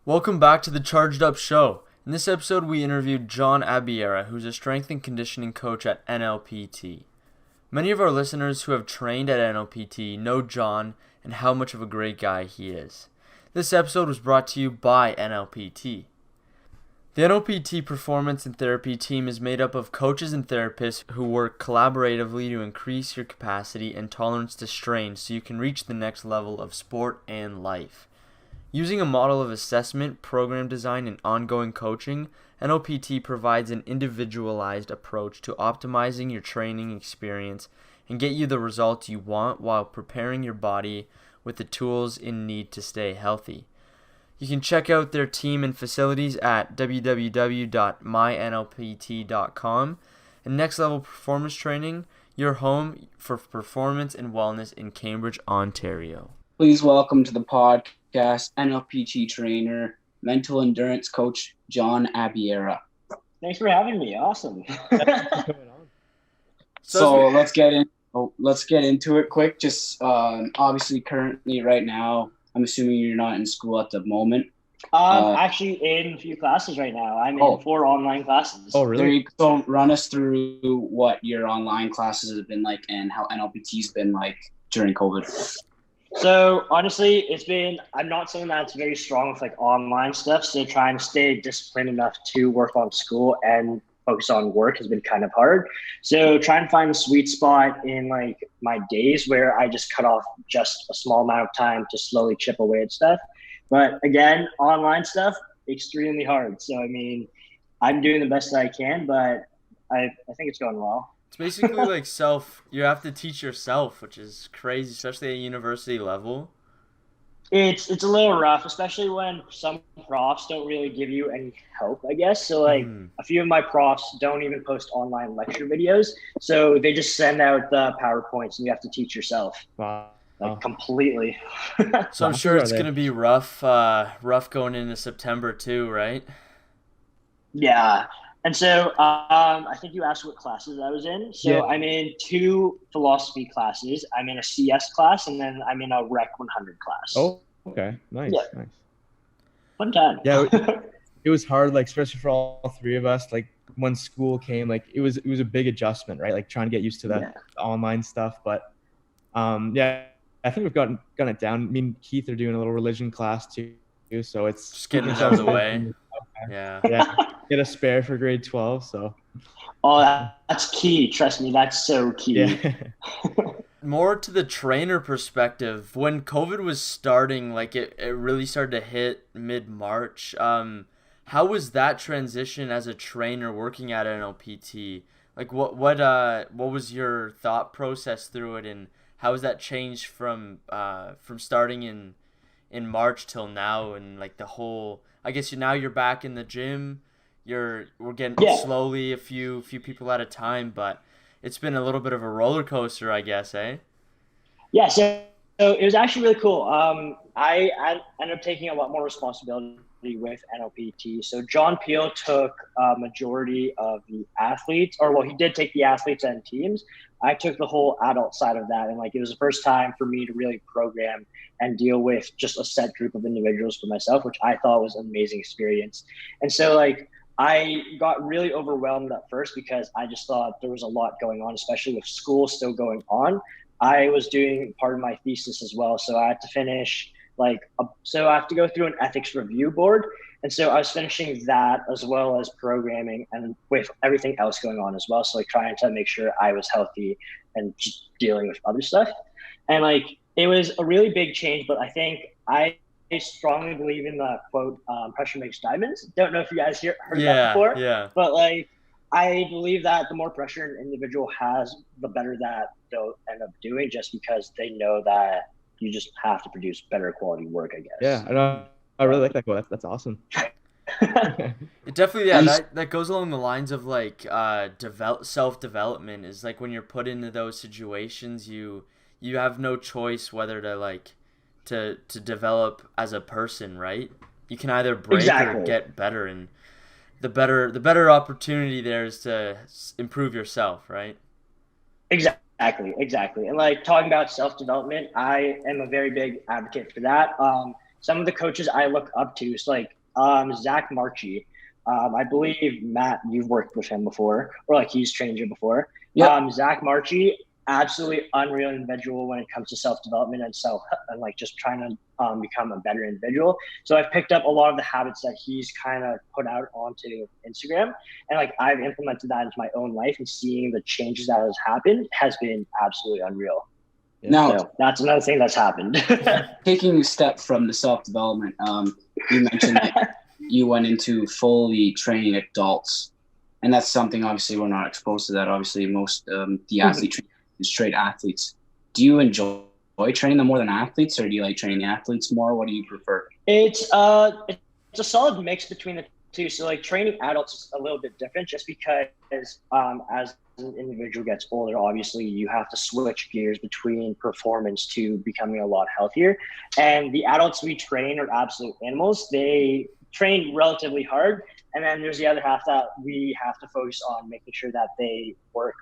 Welcome back to the Charged Up Show. In this episode, we interviewed John Abiara, who's a strength and conditioning coach at NLPT. Many of our listeners who have trained at NLPT know John and how much of a great guy he is. This episode was brought to you by NLPT. The NLPT Performance and Therapy team is made up of coaches and therapists who work collaboratively to increase your capacity and tolerance to strain so you can reach the next level of sport and life. Using a model of assessment, program design, and ongoing coaching, NLPT provides an individualized approach to optimizing your training experience and get you the results you want while preparing your body with the tools in need to stay healthy. You can check out their team and facilities at www.mynlpt.com. And Next Level Performance Training, your home for performance and wellness in Cambridge, Ontario. Please welcome to the podcast NLPT trainer, mental endurance coach, John Abiera. Thanks for having me. Awesome. So let's get into it quick. Just obviously currently right now, I'm assuming you're not in school at the moment. I'm actually in a few classes right now. I'm in 4 online classes. Oh, really? So run us through what your online classes have been like and how NLPT's been like during COVID. So honestly, I'm not someone that's very strong with like online stuff. So trying to stay disciplined enough to work on school and focus on work has been kind of hard. So trying to find a sweet spot in like my days where I just cut off just a small amount of time to slowly chip away at stuff. But again, online stuff, extremely hard. So, I mean, I'm doing the best that I can, but I think it's going well. It's basically like you have to teach yourself, which is crazy, especially at university level. It's a little rough, especially when some profs don't really give you any help, I guess. So like a few of my profs don't even post online lecture videos. So they just send out the PowerPoints and you have to teach yourself. Wow. Like completely. So I'm sure it's going to be rough going into September too, right? Yeah. And so I think you asked what classes I was in. So yeah. I'm in 2 philosophy classes. I'm in a CS class, and then I'm in a Rec 100 class. Oh, okay. Nice. Yeah. Nice. Fun time. Yeah, it was hard, like, especially for all 3 of us. Like, when school came, like, it was a big adjustment, right? Like, trying to get used to the online stuff. But, yeah, I think we've gotten it down. Me and Keith are doing a little religion class, too. So it's just getting it out of the way. Yeah. Get a spare for grade 12. So. Oh, that's key. Trust me, that's so key. Yeah. More to the trainer perspective, when COVID was starting, like it really started to hit mid-March. How was that transition as a trainer working at NLPT? Like what was your thought process through it, and how has that changed from starting in March till now, and like the whole? I guess now you're back in the gym. We're getting slowly a few people at a time, but it's been a little bit of a roller coaster, I guess, eh? Yeah, so it was actually really cool. I ended up taking a lot more responsibility with NLPT. So John Peel took a majority of the athletes, he did take the athletes and teams. I took the whole adult side of that, and like it was the first time for me to really program and deal with just a set group of individuals for myself, which I thought was an amazing experience. And so like I got really overwhelmed at first because I just thought there was a lot going on, especially with school still going on. I was doing part of my thesis as well, so I had to finish so I have to go through an ethics review board. And so I was finishing that as well as programming and with everything else going on as well. So like trying to make sure I was healthy and just dealing with other stuff. And like, it was a really big change, but I think I strongly believe in the quote, pressure makes diamonds. Don't know if you guys heard that before, but like, I believe that the more pressure an individual has, the better that they'll end up doing, just because they know that you just have to produce better quality work, I guess. Yeah, I know. I really like that quote. That's awesome. It definitely, that goes along the lines of like self-development. Is like when you're put into those situations, you have no choice whether to develop as a person, right? You can either break or get better, and the better opportunity there is to improve yourself, right? Exactly. And like talking about self-development, I am a very big advocate for that. Some of the coaches I look up to, so like Zach Marchi. I believe, Matt, you've worked with him before, or like he's trained you before. Yep. Zach Marchi, absolutely unreal individual when it comes to self-development and like just trying to become a better individual. So I've picked up a lot of the habits that he's kind of put out onto Instagram, and like I've implemented that into my own life, and seeing the changes that has happened has been absolutely unreal. Now, so that's another thing that's happened. taking a step from the self-development, you mentioned that you went into fully training adults, and that's something obviously we're not exposed to that. Obviously, most the athlete training is straight athletes. Do you enjoy training them more than athletes, or do you like training the athletes more? What do you prefer? It's a solid mix between the two. So like training adults is a little bit different, just because as an individual gets older, obviously you have to switch gears between performance to becoming a lot healthier. And the adults we train are absolute animals. They train relatively hard, and then there's the other half that we have to focus on making sure that they work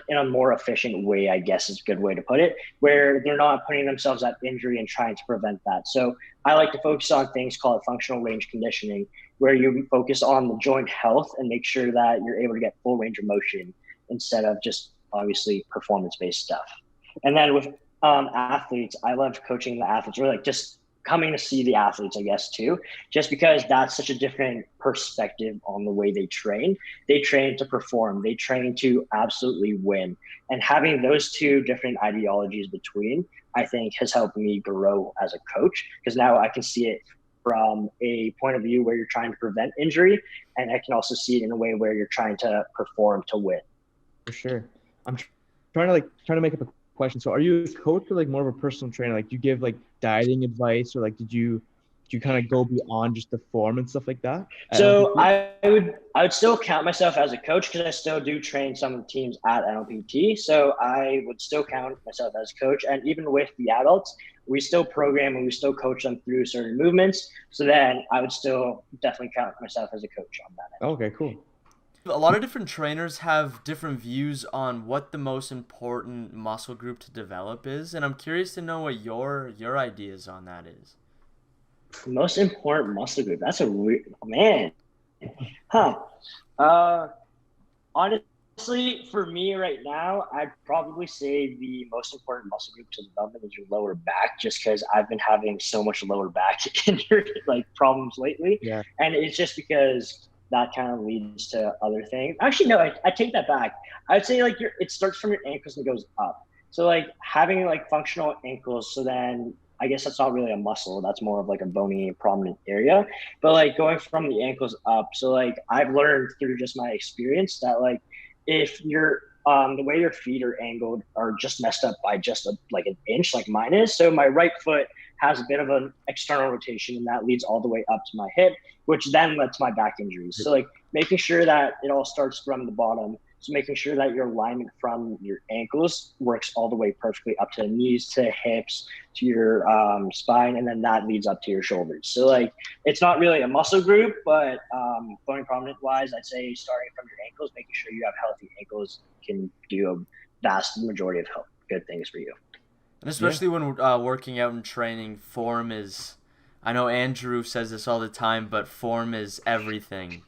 in a more efficient way, I guess is a good way to put it, where they're not putting themselves at injury and trying to prevent that. So I like to focus on things called functional range conditioning, where you focus on the joint health and make sure that you're able to get full range of motion instead of just obviously performance-based stuff. And then with athletes, I love coaching the athletes, or like just coming to see the athletes, I guess, too, just because that's such a different perspective on the way they train. They train to perform. They train to absolutely win. And having those two different ideologies between, I think, has helped me grow as a coach, because now I can see it from a point of view where you're trying to prevent injury, and I can also see it in a way where you're trying to perform to win. For sure. I'm trying to make up a question. So are you a coach or like more of a personal trainer? Like, do you give like dieting advice, or like did you kind of go beyond just the form and stuff like that? So I would still count myself as a coach, because I still do train some of the teams at NLPT. So I would still count myself as a coach. And even with the adults, we still program and we still coach them through certain movements. So then I would still definitely count myself as a coach on that end. Okay, cool. A lot of different trainers have different views on what the most important muscle group to develop is, and I'm curious to know what your ideas on that is. Most important muscle group. That's a weird, man. Huh. Honestly, for me right now, I'd probably say the most important muscle group to development is your lower back, just because I've been having so much lower back injury, like problems lately. Yeah. And it's just because that kind of leads to other things. Actually, no, I take that back. I'd say like it starts from your ankles and goes up. So like having like functional ankles, so then I guess that's not really a muscle. That's more of like a bony prominent area. But like going from the ankles up, so like I've learned through just my experience that like if you're the way your feet are angled are just messed up by just like an inch, like mine is. So my right foot has a bit of an external rotation, and that leads all the way up to my hip, which then led to my back injuries. So like making sure that it all starts from the bottom. So making sure that your alignment from your ankles works all the way perfectly up to the knees, to hips, to your spine, and then that leads up to your shoulders. So like it's not really a muscle group, but bone prominent wise, I'd say starting from your ankles, making sure you have healthy ankles can do a vast majority of good things for you. And especially when working out and training, form is, I know Andrew says this all the time, but form is everything.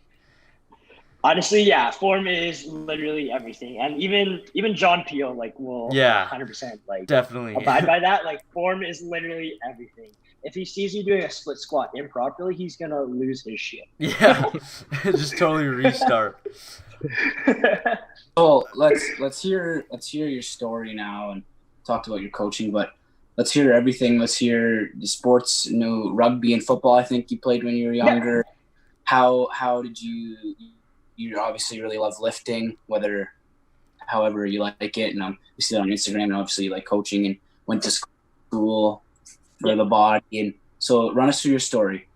Honestly, yeah, form is literally everything, and even John Peel will 100% definitely abide by that. Like form is literally everything. If he sees you doing a split squat improperly, he's gonna lose his shit. Yeah, just totally restart. So let's hear your story now, and talked about your coaching, but let's hear everything. Let's hear the sports, rugby and football. I think you played when you were younger. Yeah. How did you obviously really love lifting, however you like it, and we see that on Instagram, and obviously you like coaching and went to school for the body. And so run us through your story.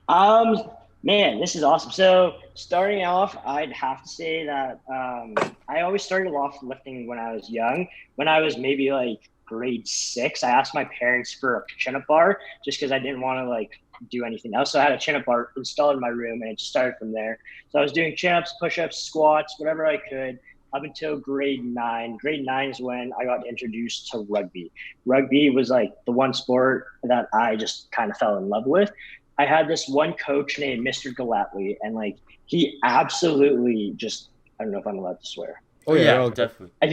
Man, this is awesome. So starting off, I'd have to say that I always started off lifting when I was young. When I was maybe like grade 6, I asked my parents for a chin-up bar just because I didn't want to do anything else. So I had a chin-up bar installed in my room, and it just started from there. So I was doing chin-ups, push-ups, squats, whatever I could, up until grade 9. Grade 9 is when I got introduced to rugby. Rugby was like the one sport that I just kind of fell in love with. I had this one coach named Mr. Galatly, and like he absolutely just, I don't know if I'm allowed to swear. Oh yeah, okay. definitely. And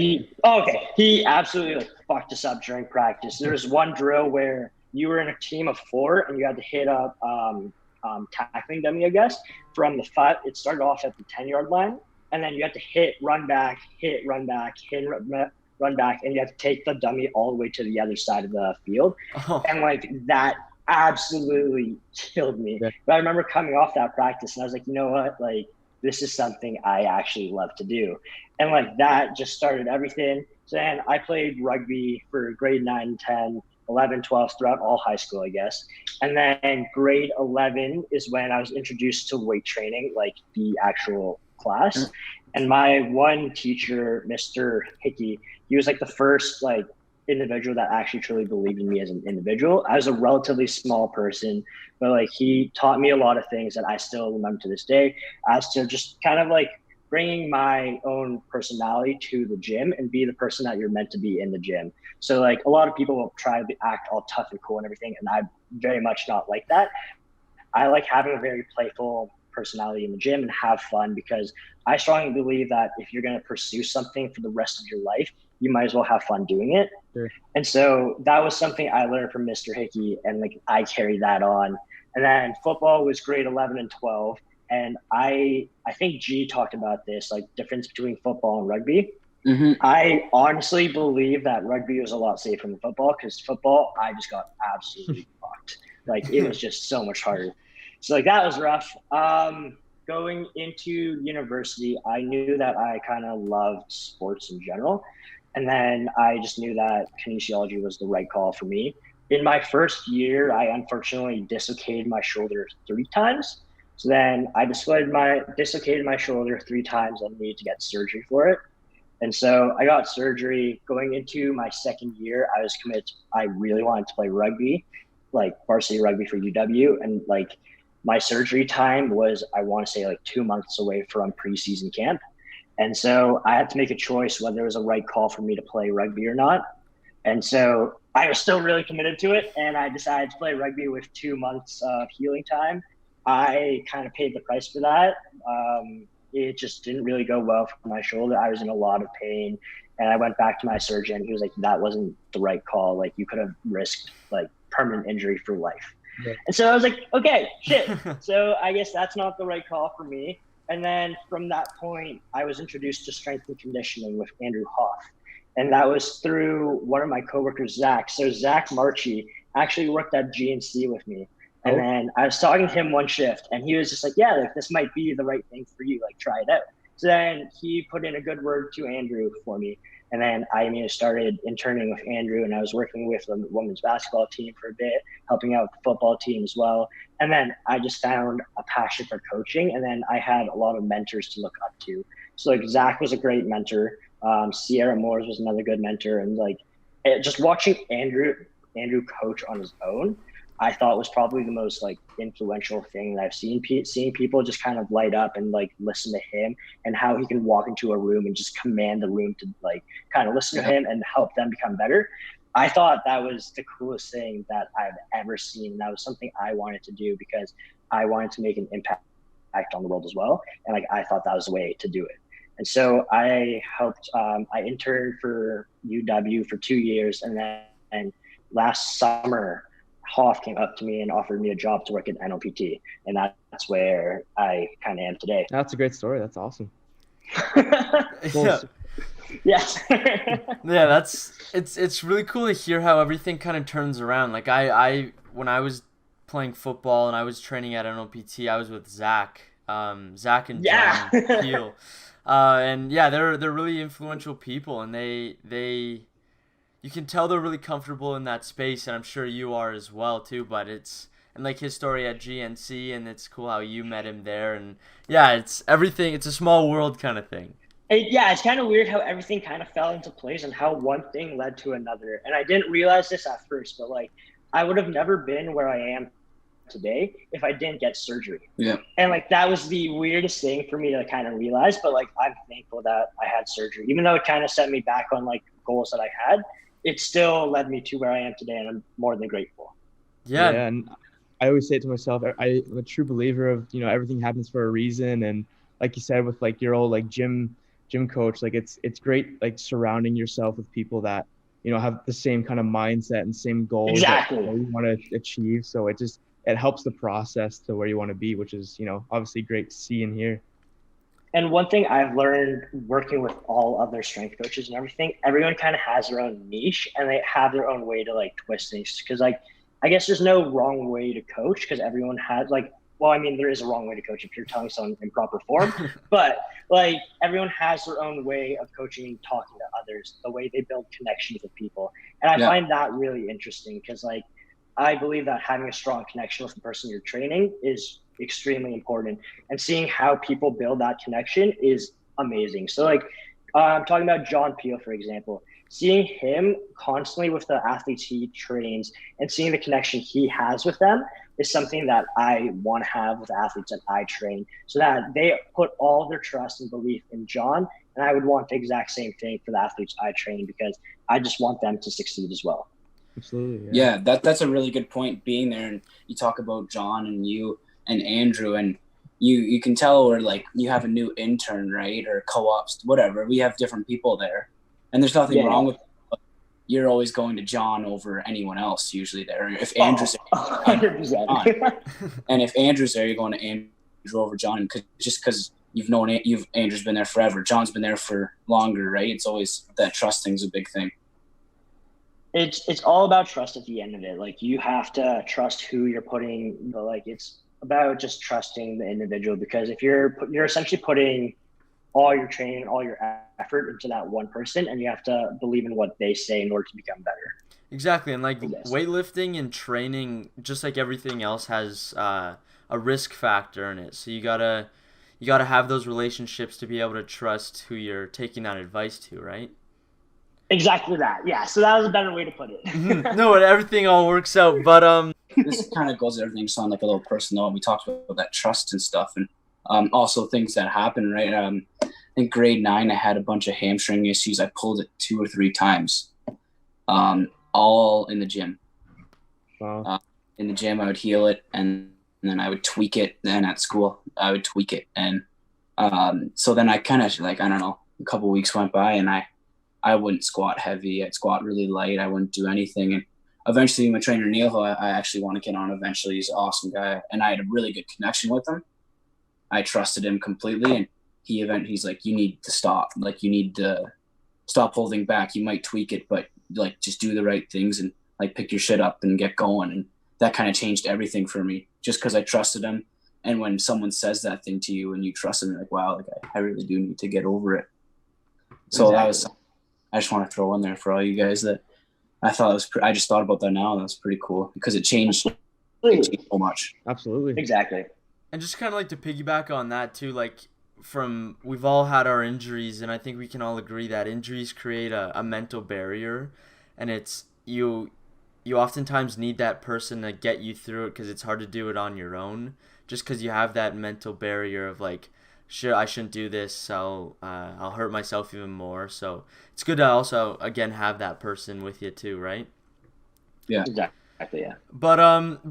he absolutely like fucked us up during practice. There was one drill where you were in a team of 4 and you had to hit up tackling dummy, I guess, from the 5. It started off at the 10-yard line, and then you had to hit, run back, run back, and you had to take the dummy all the way to the other side of the field. Oh. And like that absolutely killed me. Yeah. But I remember coming off that practice and I was like, you know what? Like, this is something I actually love to do. And like that just started everything. So then I played rugby for grade 9, 10, 11, 12, throughout all high school, I guess. And then grade 11 is when I was introduced to weight training, like the actual class. And my one teacher, Mr. Hickey, he was like the first like individual that actually truly believed in me as an individual. I was a relatively small person, but like he taught me a lot of things that I still remember to this day as to just kind of like bringing my own personality to the gym and be the person that you're meant to be in the gym. So like a lot of people will try to act all tough and cool and everything, and I'm very much not like that. I like having a very playful personality in the gym and have fun, because I strongly believe that if you're going to pursue something for the rest of your life, you might as well have fun doing it. Sure. And so that was something I learned from Mr. Hickey, and like I carried that on. And then football was grade 11 and 12. And I think G talked about this, like difference between football and rugby. Mm-hmm. I honestly believe that rugby was a lot safer than football, because football, I just got absolutely fucked. Like it was just so much harder. So like that was rough. Going into university, I knew that I kind of loved sports in general. And then I just knew that kinesiology was the right call for me. In my first year, I unfortunately dislocated my shoulder 3 times. So then I dislocated my shoulder 3 times and needed to get surgery for it. And so I got surgery. Going into my second year, I was committed. I really wanted to play rugby, like varsity rugby for UW. And like my surgery time was, I want to say like 2 months away from preseason camp. And so I had to make a choice whether it was a right call for me to play rugby or not. And so I was still really committed to it, and I decided to play rugby with 2 months of healing time. I kind of paid the price for that. It just didn't really go well for my shoulder. I was in a lot of pain, and I went back to my surgeon. He was like, that wasn't the right call. Like you could have risked like permanent injury for life. Yeah. And so I was like, okay, shit. So I guess that's not the right call for me. And then from that point, I was introduced to strength and conditioning with Andrew Hoff. And that was through one of my coworkers, Zach. So Zach Marchi actually worked at GNC with me. And then I was talking to him one shift, and he was just like, yeah, like this might be the right thing for you. Like, try it out. So then he put in a good word to Andrew for me. And then I immediately started interning with Andrew, and I was working with the women's basketball team for a bit, helping out with the football team as well. And then I just found a passion for coaching, and then I had a lot of mentors to look up to. So like Zach was a great mentor. Sierra Moores was another good mentor. And like just watching Andrew coach on his own, I thought was probably the most like influential thing that I've seen. Seeing people just kind of light up and like listen to him, and how he can walk into a room and just command the room to like kind of listen to him and help them become better. I thought that was the coolest thing that I've ever seen. And that was something I wanted to do, because I wanted to make an impact on the world as well. And like, I thought that was the way to do it. And so I helped, I interned for UW for 2 years. And last summer, Hoff came up to me and offered me a job to work at NLPT. And that's where I kind of am today. That's a great story. That's awesome. Yeah. Yes. Yeah, it's really cool to hear how everything kind of turns around. Like I when I was playing football and I was training at NLPT, I was with Zach and John Peel. And yeah, they're really influential people, and they you can tell they're really comfortable in that space, and I'm sure you are as well too. But and like his story at GNC, and it's cool how you met him there, and yeah, it's everything. It's a small world kind of thing. It's kind of weird how everything kind of fell into place and how one thing led to another. And I didn't realize this at first, but like I would have never been where I am today if I didn't get surgery. Yeah. And like that was the weirdest thing for me to kind of realize. But like I'm thankful that I had surgery, even though it kind of set me back on like goals that I had. It still led me to where I am today, and I'm more than grateful. Yeah. And I always say it to myself, I'm a true believer of, everything happens for a reason. And like you said, with like your old like gym coach, like it's great, like surrounding yourself with people that, have the same kind of mindset and same goals that Exactly. you want to achieve. So it helps the process to where you want to be, which is, obviously great to see and hear. And one thing I've learned working with all other strength coaches and everything, everyone kind of has their own niche and they have their own way to like twist things. Cause like, I guess there's no wrong way to coach because everyone has like, well, I mean, there is a wrong way to coach if you're telling someone in proper form, but like everyone has their own way of coaching and talking to others, the way they build connections with people. And I find that really interesting because like, I believe that having a strong connection with the person you're training is extremely important, and seeing how people build that connection is amazing. So like I'm talking about John Peel, for example, seeing him constantly with the athletes he trains and seeing the connection he has with them is something that I want to have with athletes that I train, so that they put all their trust and belief in John. And I would want the exact same thing for the athletes I train because I just want them to succeed as well. Absolutely. Yeah, that's a really good point, being there. And you talk about John and you and Andrew, and you can tell where like you have a new intern, right? Or co-ops, whatever. We have different people there. And there's nothing wrong with it, but you're always going to John over anyone else usually there. If Andrew's there, 100%. and if Andrew's there, you're going to Andrew over John, because Andrew's been there forever. John's been there for longer, right? It's always that trust thing's a big thing. It's all about trust at the end of it. Like you have to trust who you're putting, but like it's about just trusting the individual, because if you're essentially putting all your training, all your effort into that one person, and you have to believe in what they say in order to become better. Exactly. And like weightlifting and training, just like everything else, has a risk factor in it. So you gotta have those relationships to be able to trust who you're taking that advice to, right? Exactly that. Yeah. So that was a better way to put it. No, everything all works out. But this kind of goes with everything, just on like a little personal note. We talked about that trust and stuff, and also things that happen, right? I think grade 9, I had a bunch of hamstring issues. I pulled it 2 or 3 times, all in the gym. Wow. In the gym, I would heal it, and then I would tweak it. Then at school, I would tweak it, and so then I kind of like, I don't know, a couple of weeks went by, and I wouldn't squat heavy. I'd squat really light. I wouldn't do anything. And eventually my trainer, Neil, who I actually want to get on eventually, he's an awesome guy. And I had a really good connection with him. I trusted him completely. And he's like, you need to stop. Like, you need to stop holding back. You might tweak it, but like, just do the right things and like pick your shit up and get going. And that kind of changed everything for me, just because I trusted him. And when someone says that thing to you and you trust them, you're like, wow, like I really do need to get over it. So that was, I just want to throw in there for all you guys that I thought it was. I just thought about that now, and that's pretty cool because it changed so much. Absolutely. Exactly. And just kind of like to piggyback on that too, like we've all had our injuries, and I think we can all agree that injuries create a mental barrier, and it's you oftentimes need that person to get you through it because it's hard to do it on your own, just because you have that mental barrier of like, sure, I shouldn't do this, I'll hurt myself even more. So it's good to also, again, have that person with you too, right? Yeah. Exactly, yeah. But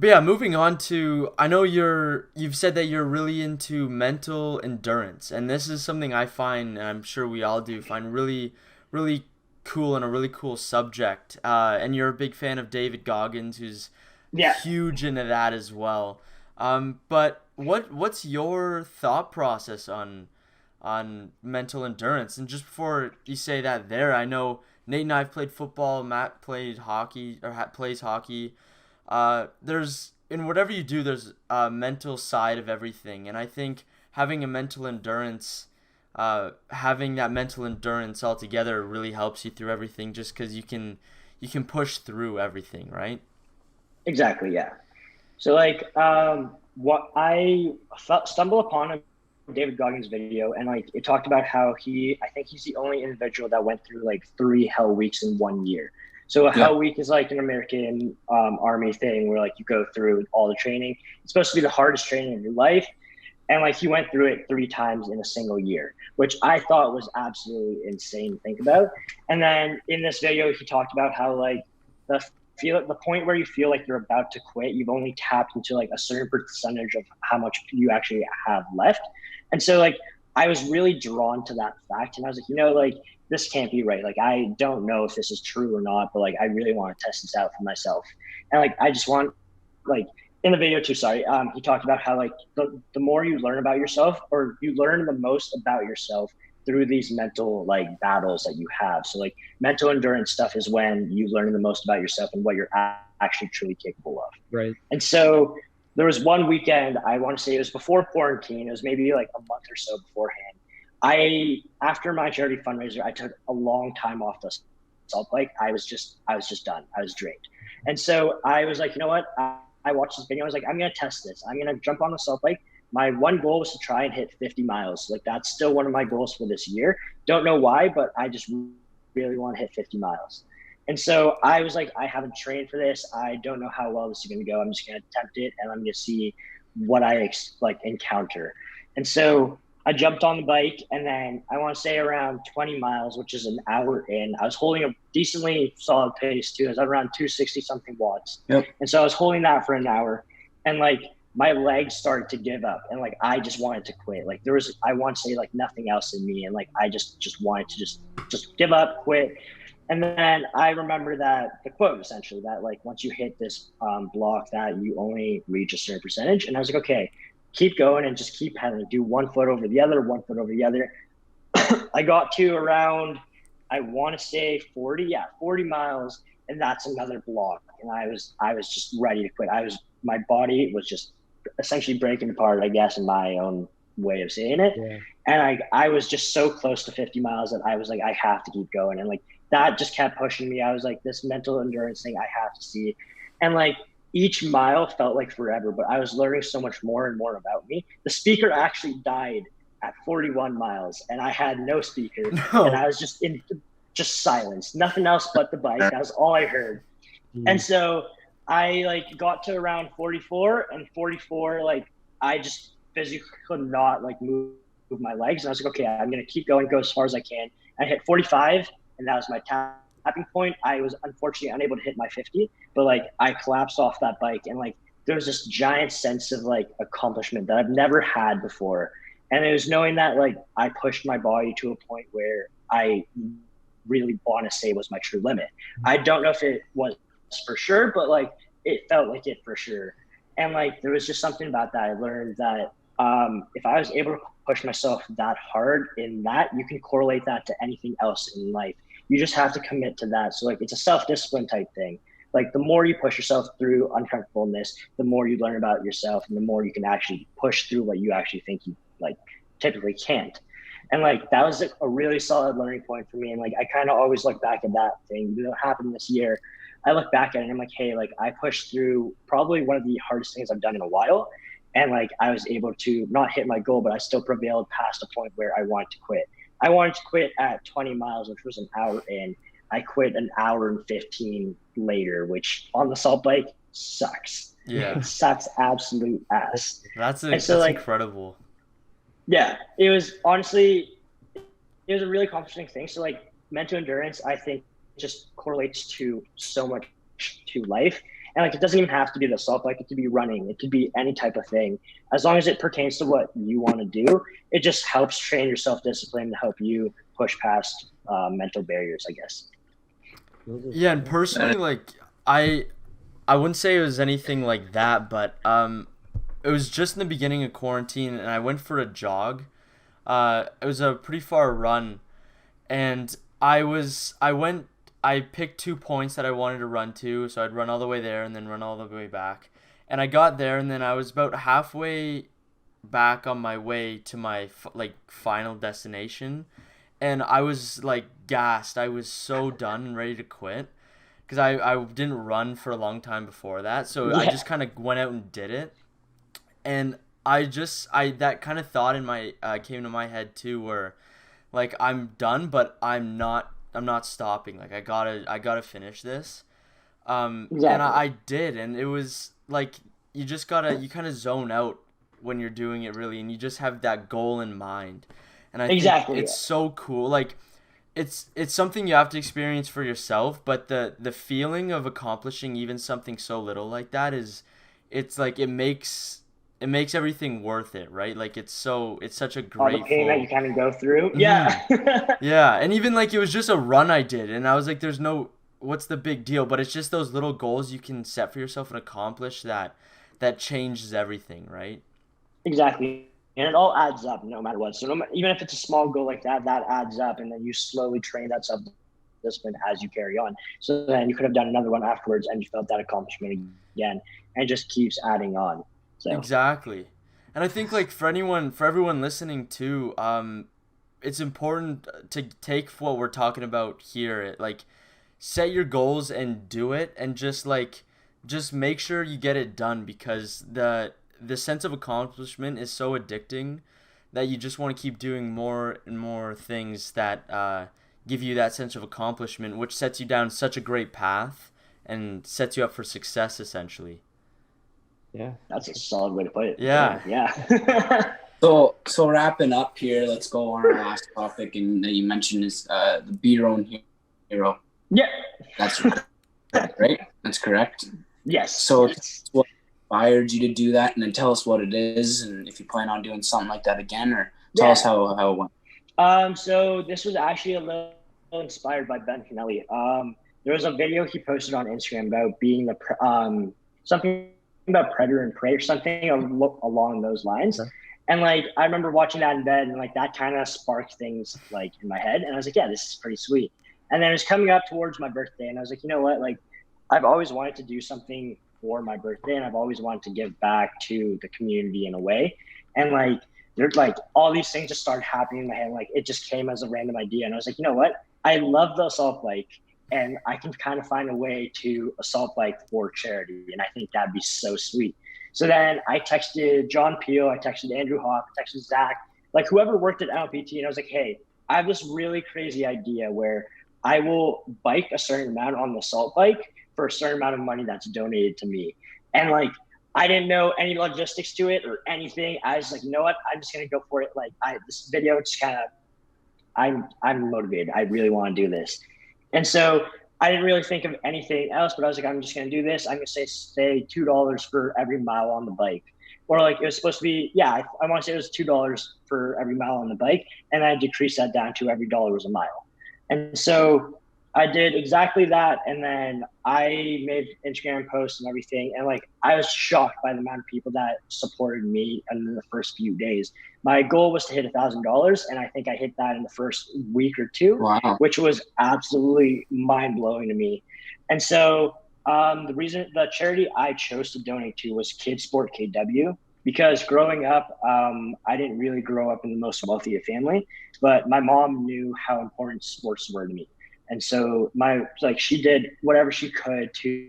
yeah, moving on to, I know you've said that you're really into mental endurance, and this is something I find, and I'm sure we all do, find really, really cool and a really cool subject. And you're a big fan of David Goggins, who's huge into that as well. But what's your thought process on mental endurance? And just before you say that, I know Nate and I've played football. Matt played hockey or plays hockey. There's, in whatever you do, there's a mental side of everything, and I think having that mental endurance altogether really helps you through everything, just because you can push through everything, right? Exactly, yeah. So like what I stumbled upon a David Goggins video, and like it talked about how I think he's the only individual that went through like 3 hell weeks in 1 year. So a hell week is like an American Army thing where like you go through all the training. It's supposed to be the hardest training of your life. And like he went through it 3 times in a single year, which I thought was absolutely insane to think about. And then in this video, he talked about how like the feel the point where you feel like you're about to quit, you've only tapped into like a certain percentage of how much you actually have left. And so like I was really drawn to that fact, and I was like, like this can't be right. Like I don't know if this is true or not, but like I really want to test this out for myself. And like I just want, like, in the video too, sorry, he talked about how like the more you learn about yourself, or you learn the most about yourself through these mental like battles that you have. So like mental endurance stuff is when you learn the most about yourself and what you're actually truly capable of. Right. And so there was one weekend, I want to say it was before quarantine, it was maybe like a month or so beforehand. After my charity fundraiser, I took a long time off the salt bike. I was just done. I was drained. And so I was like, you know what? I watched this video. I was like, I'm going to test this. I'm going to jump on the salt bike. My one goal was to try and hit 50 miles. Like that's still one of my goals for this year. Don't know why, but I just really want to hit 50 miles. And so I was like, I haven't trained for this. I don't know how well this is going to go. I'm just going to attempt it, and I'm going to see what I encounter. And so I jumped on the bike, and then I want to say around 20 miles, which is an hour in, I was holding a decently solid pace too. I was around 260 something watts. Yep. And so I was holding that for an hour, and like my legs started to give up, and like I just wanted to quit. Like there was, I want to say like nothing else in me, and like I just wanted to just give up, quit. And then I remember that the quote essentially that like once you hit this block that you only reach a certain percentage. And I was like, okay, keep going and just keep pedaling. Do 1 foot over the other, 1 foot over the other. I got to around, I want to say 40 miles, and that's another block. And I was just ready to quit. My body was just essentially breaking apart, I guess, in my own way of saying it. Yeah. And I was just so close to 50 miles that I was like, I have to keep going. And like that just kept pushing me. I was like, this mental endurance thing, I have to see. And like each mile felt like forever, but I was learning so much more and more about me. The speaker actually died at 41 miles, and I had no speaker. No. And I was just in silence, nothing else but the bike. That was all I heard. And so I like got to around 44, and 44, like I just physically could not like move my legs. And I was like, okay, I'm going to keep going, go as far as I can. I hit 45, and that was my tapping point. I was unfortunately unable to hit my 50, but like I collapsed off that bike, and like there was this giant sense of like accomplishment that I've never had before. And it was knowing that like I pushed my body to a point where I really want to say was my true limit. I don't know if it was for sure, but like it felt like it for sure. And like there was just something about that. I learned that if I was able to push myself that hard in that, you can correlate that to anything else in life. You just have to commit to that. So like it's a self-discipline type thing. Like the more you push yourself through uncomfortableness, the more you learn about yourself, and the more you can actually push through what you actually think you like typically can't. And like that was a really solid learning point for me. And like I kind of always look back at that thing. You know, it happened this year. I look back at it and I'm like, hey, like I pushed through probably one of the hardest things I've done in a while. And like I was able to not hit my goal, but I still prevailed past a point where I wanted to quit. I wanted to quit at 20 miles, which was an hour in. I quit an hour and 15 later, which on the salt bike sucks. Yeah. It sucks absolute ass. That's like, incredible. Yeah, it was honestly, it was a really accomplishing thing. So like mental endurance, I think just correlates to so much to life. And like, it doesn't even have to be the salt bike. It could be running. It could be any type of thing. As long as it pertains to what you want to do, it just helps train your self-discipline to help you push past mental barriers, I guess. Yeah, and personally, like I wouldn't say it was anything like that, but it was just in the beginning of quarantine, and I went for a jog. It was a pretty far run, and I picked 2 points that I wanted to run to, so I'd run all the way there and then run all the way back. And I got there, and then I was about halfway back on my way to my final destination, and I was like gassed. I was so done and ready to quit because I didn't run for a long time before that, so I just kind of went out and did it. And that kind of thought in my came to my head too, where like I'm done, but I'm not stopping. Like I gotta finish this. Exactly. And I did, and it was like you kind of zone out when you're doing it really, and you just have that goal in mind. And I think it's so cool. Like it's something you have to experience for yourself, but the feeling of accomplishing even something so little like that is, it's like it makes everything worth it, right? Like it's such a All the pain that you grateful. kind of go through. Mhm. Yeah. Yeah, and even like it was just a run I did, and I was like, "There's no, what's the big deal?" But it's just those little goals you can set for yourself and accomplish that changes everything, right? Exactly. And it all adds up no matter what. So even if it's a small goal like that, that adds up. And then you slowly train that self discipline as you carry on. So then you could have done another one afterwards and you felt that accomplishment again. And it just keeps adding on. So Exactly. And I think like for everyone listening too, it's important to take what we're talking about here. Like set your goals and do it, and just make sure you get it done, because the sense of accomplishment is so addicting that you just want to keep doing more and more things that give you that sense of accomplishment, which sets you down such a great path and sets you up for success essentially. Yeah. that's a solid way to put it. Yeah. Yeah. So wrapping up here, let's go on our last topic, and that you mentioned is the be your own hero. Yeah. That's correct, right? That's correct. Yes. So Yes. what inspired you to do that, and then tell us what it is, and if you plan on doing something like that again, or tell us how it went. So this was actually a little inspired by Ben Finelli. There was a video he posted on Instagram about being something about predator and prey or something along those lines. Okay. And like I remember watching that in bed, and like that kind of sparked things like in my head, and I was like, yeah, this is pretty sweet. And then it was coming up towards my birthday, and I was like, you know what, like I've always wanted to do something for my birthday, and I've always wanted to give back to the community in a way. And like there's like all these things just started happening in my head. Like it just came as a random idea, and I was like, you know what, I love the assault bike, and I can kind of find a way to assault bike for charity, and I think that'd be so sweet. So then I texted John Peel, I texted Andrew Hawk, I texted Zach, like whoever worked at NLPT, and I was like, hey, I have this really crazy idea where I will bike a certain amount on the assault bike for a certain amount of money that's donated to me. And like I didn't know any logistics to it or anything. I was like, you know what? I'm just gonna go for it. Like this video just kind of I'm motivated. I really want to do this. And so I didn't really think of anything else, but I was like, I'm just gonna do this. I'm gonna say $2 for every mile on the bike. Or like it was supposed to be, yeah, I want to say it was $2 for every mile on the bike, and I decreased that down to every dollar was a mile. And so I did exactly that, and then I made Instagram posts and everything, and like I was shocked by the amount of people that supported me in the first few days. My goal was to hit $1,000, and I think I hit that in the first week or two, Wow. which was absolutely mind blowing to me. And so the charity I chose to donate to was Kids Sport KW, because growing up, I didn't really grow up in the most wealthy of family, but my mom knew how important sports were to me. And so she did whatever she could to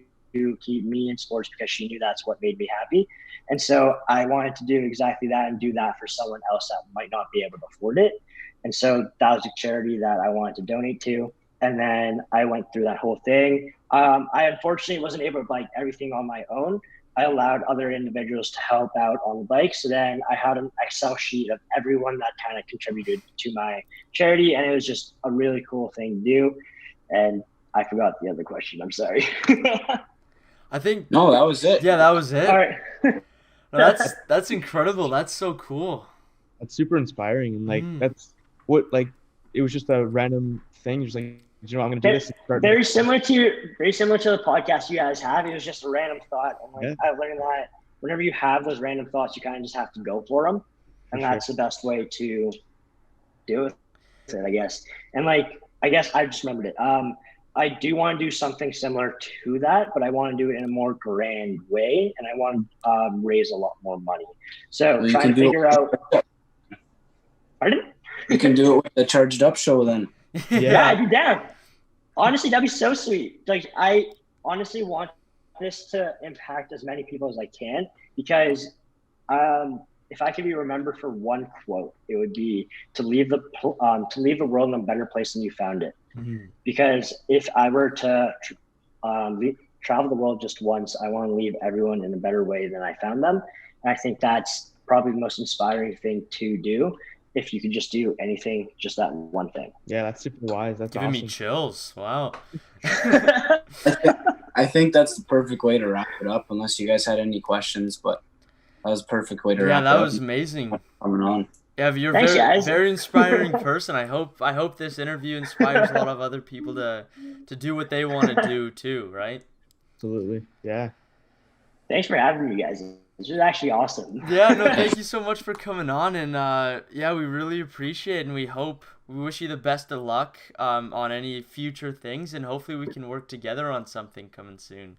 keep me in sports because she knew that's what made me happy. And so I wanted to do exactly that and do that for someone else that might not be able to afford it. And so that was a charity that I wanted to donate to. And then I went through that whole thing. I unfortunately wasn't able to bike everything on my own. I allowed other individuals to help out on the bike. So then I had an Excel sheet of everyone that kind of contributed to my charity. And it was just a really cool thing to do. And I forgot the other question. I'm sorry. I think No, that was it. yeah, that was it. All right. No, that's incredible. That's so cool. That's super inspiring, and like Mm. that's what like it was just a random thing. You're just like, you know, I'm gonna do this. And start Very similar to the podcast you guys have. It was just a random thought, and like Yeah. I learned that whenever you have those random thoughts, you kind of just have to go for them, and that's the best way to deal with it, I guess. And like I guess I just remembered it. I do want to do something similar to that, but I want to do it in a more grand way, and I want to raise a lot more money. So Well, trying to figure out. Pardon? You can do it with the Charged Up show then. Yeah, I'd be down. Honestly, that'd be so sweet. Like, I honestly want this to impact as many people as I can, because if I could be remembered for one quote, it would be to leave the world in a better place than you found it. Mhm. Because if I were to travel the world just once, I want to leave everyone in a better way than I found them. And I think that's probably the most inspiring thing to do, if you could just do anything, just that one thing. Yeah, that's super wise. That's Giving awesome. me chills. Wow. I think that's the perfect way to wrap it up, unless you guys had any questions, but that was a perfect way to wrap it up. Yeah, that was amazing. Coming on. Yeah, you're Thanks, very guys. very inspiring person. I hope this interview inspires a lot of other people to do what they want to do too, right? Absolutely. Yeah. Thanks for having me, guys. This was actually awesome. Yeah, no, thank you so much for coming on, and yeah, we really appreciate it, and we wish you the best of luck on any future things, and hopefully we can work together on something coming soon.